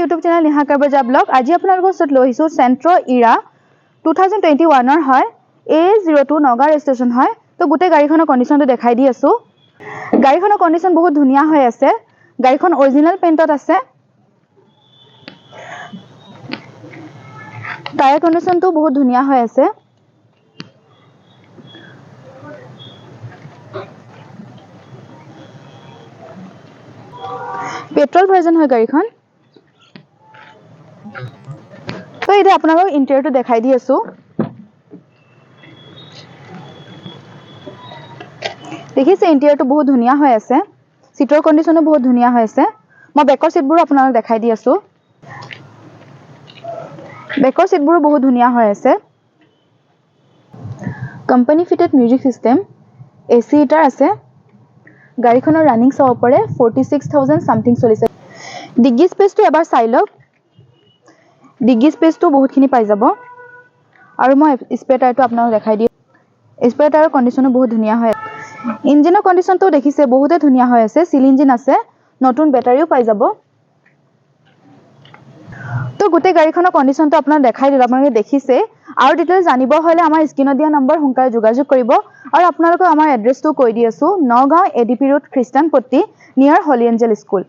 YouTube channel Niha কাৰবাজা blog. আজি আপোনালোকৰ ওচৰত লৈ আহিছোঁ চেন্ট্ৰ ইৰা 2021 হয়, A02 নগাঁও ৰেজিষ্ট্ৰেশ্যন হয়। তো গোটেই গাড়ীখনৰ কণ্ডিশ্যনটো দেখাই দি আছোঁ। গাড়ীখনৰ কণ্ডিশ্যন বহুত ধুনীয়া হৈ আছে। গাড়ীখন অৰিজিনেল পেইণ্টত আছে। টায়াৰ কণ্ডিশ্যনটো বহুত ধুনীয়া হৈ আছে। পেট্ৰল ভাৰ্জন হয় গাড়ীখন। তো এতিয়া আপোনালোকক ইণ্টেৰিয়ৰটো দেখাই দি আছোঁ। দেখিছে ইণ্টেৰিয়ৰটো বহুত ধুনীয়া হৈ আছে। সিটৰ কণ্ডিশ্যনো বহুত ধুনীয়া হৈ আছে। মই বেকৰ সিটবোৰো আপোনালোকক দেখাই দি আছোঁ। বেকৰ সিটবোৰো বহুত ধুনীয়া হৈ আছে। Company fitted music system, AC heater আছে। গাড়ীখনৰ ৰানিং চাব পাৰে 46,000 সামথিং চলিছে। ডিগ্গি স্পেচটো এবাৰ চাই লওক। ডিগ্গি স্পেচটো বহুতখিনি পাই যাব। আৰু মই স্পেয়াৰ টায়াৰটো আপোনালোকক দেখাই দিওঁ। স্পেয়াৰ টায়াৰৰ কণ্ডিশ্যনো বহুত ধুনীয়া হয়। ইঞ্জিনৰ কণ্ডিশ্যনটো দেখিছে বহুতে ধুনীয়া হৈ আছে। চিল ইঞ্জিন আছে, নতুন বেটাৰীও পাই যাব। তো গোটেই গাড়ীখনৰ কণ্ডিশ্যনটো আপোনাক দেখাই দিলোঁ, আপোনালোকে দেখিছে। আৰু ডিটেইলছ জানিব হ'লে আমাৰ স্ক্ৰীনত দিয়া নম্বৰ সোনকালে যোগাযোগ কৰিব। আৰু আপোনালোকক আমাৰ এড্ৰেছটো কৈ দি আছোঁ, নগাঁও ADP ৰোড খ্ৰীষ্টানপট্টি নিয়াৰ হলি এঞ্জেল স্কুল।